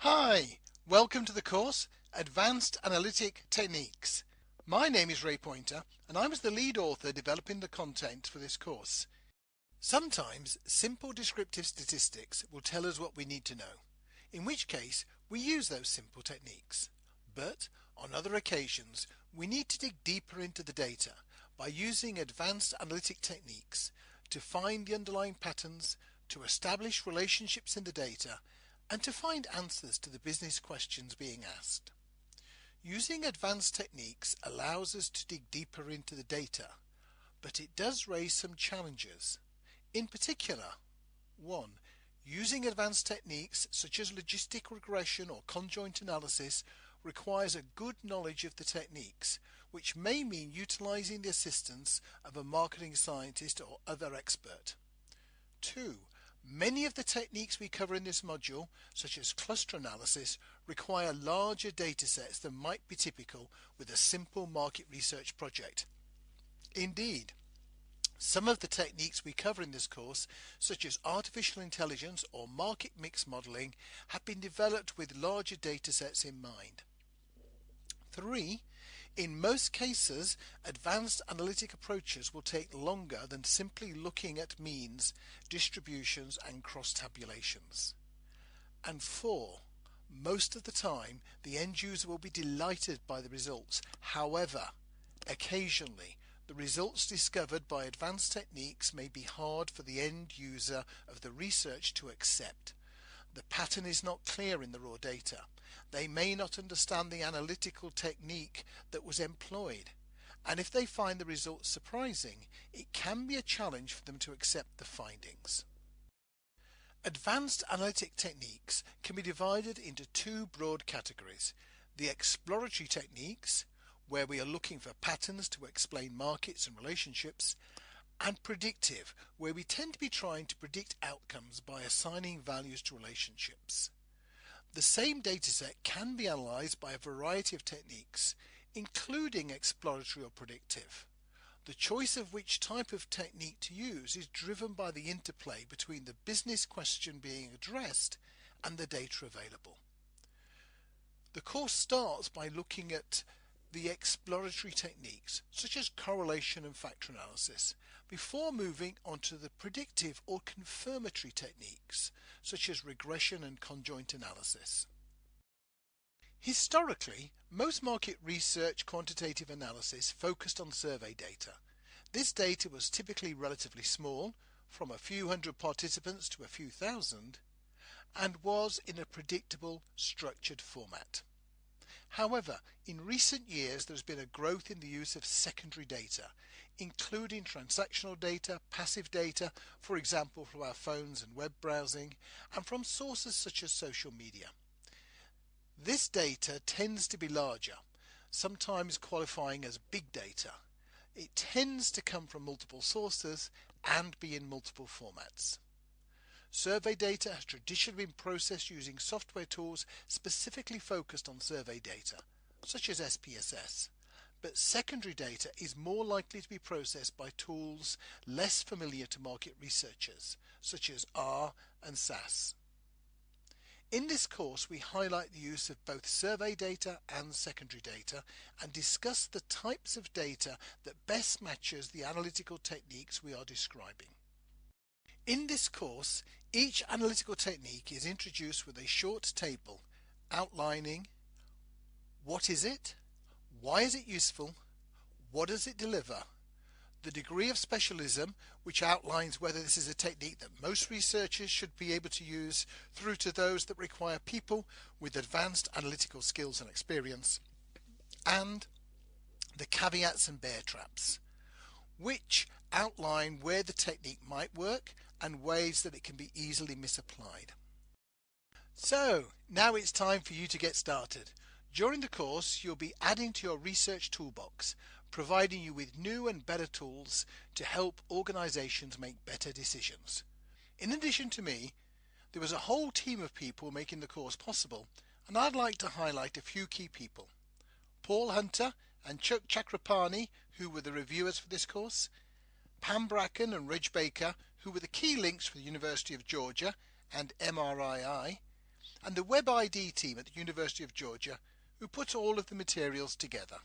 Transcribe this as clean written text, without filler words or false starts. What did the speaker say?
Hi, welcome to the course Advanced Analytic Techniques. My name is Ray Pointer and I was the lead author developing the content for this course. Sometimes simple descriptive statistics will tell us what we need to know, in which case we use those simple techniques. But on other occasions we need to dig deeper into the data by using advanced analytic techniques to find the underlying patterns, to establish relationships in the data, and to find answers to the business questions being asked. Using advanced techniques allows us to dig deeper into the data, but it does raise some challenges. In particular, 1. Using advanced techniques such as logistic regression or conjoint analysis requires a good knowledge of the techniques, which may mean utilizing the assistance of a marketing scientist or other expert. 2. Many of the techniques we cover in this module, such as cluster analysis, require larger datasets than might be typical with a simple market research project. Indeed, some of the techniques we cover in this course, such as artificial intelligence or market mix modeling, have been developed with larger datasets in mind. 3. In most cases, advanced analytic approaches will take longer than simply looking at means, distributions and cross-tabulations. And 4. Most of the time, the end user will be delighted by the results. However, occasionally, the results discovered by advanced techniques may be hard for the end user of the research to accept. The pattern is not clear in the raw data. They may not understand the analytical technique that was employed, and if they find the results surprising, it can be a challenge for them to accept the findings. Advanced analytic techniques can be divided into two broad categories: the exploratory techniques, where we are looking for patterns to explain markets and relationships, and predictive, where we tend to be trying to predict outcomes by assigning values to relationships. The same dataset can be analyzed by a variety of techniques, including exploratory or predictive. The choice of which type of technique to use is driven by the interplay between the business question being addressed and the data available. The course starts by looking at the exploratory techniques, such as correlation and factor analysis, before moving on to the predictive or confirmatory techniques, such as regression and conjoint analysis. Historically, most market research quantitative analysis focused on survey data. This data was typically relatively small, from a few hundred participants to a few thousand, and was in a predictable, structured format. However, in recent years there has been a growth in the use of secondary data, including transactional data, passive data, for example from our phones and web browsing, and from sources such as social media. This data tends to be larger, sometimes qualifying as big data. It tends to come from multiple sources and be in multiple formats. Survey data has traditionally been processed using software tools specifically focused on survey data, such as SPSS, but secondary data is more likely to be processed by tools less familiar to market researchers, such as R and SAS. In this course, we highlight the use of both survey data and secondary data and discuss the types of data that best matches the analytical techniques we are describing. In this course, each analytical technique is introduced with a short table outlining what is it, why is it useful, what does it deliver, the degree of specialism, which outlines whether this is a technique that most researchers should be able to use, through to those that require people with advanced analytical skills and experience, and the caveats and bear traps, which outline where the technique might work and ways that it can be easily misapplied. So now it's time for you to get started. During the course, you'll be adding to your research toolbox, providing you with new and better tools to help organizations make better decisions. In addition to me, there was a whole team of people making the course possible, and I'd like to highlight a few key people: Paul Hunter and Chuck Chakrapani, who were the reviewers for this course; Pam Bracken and Reg Baker, who were the key links for the University of Georgia and MRII; and the Web ID team at the University of Georgia, who put all of the materials together.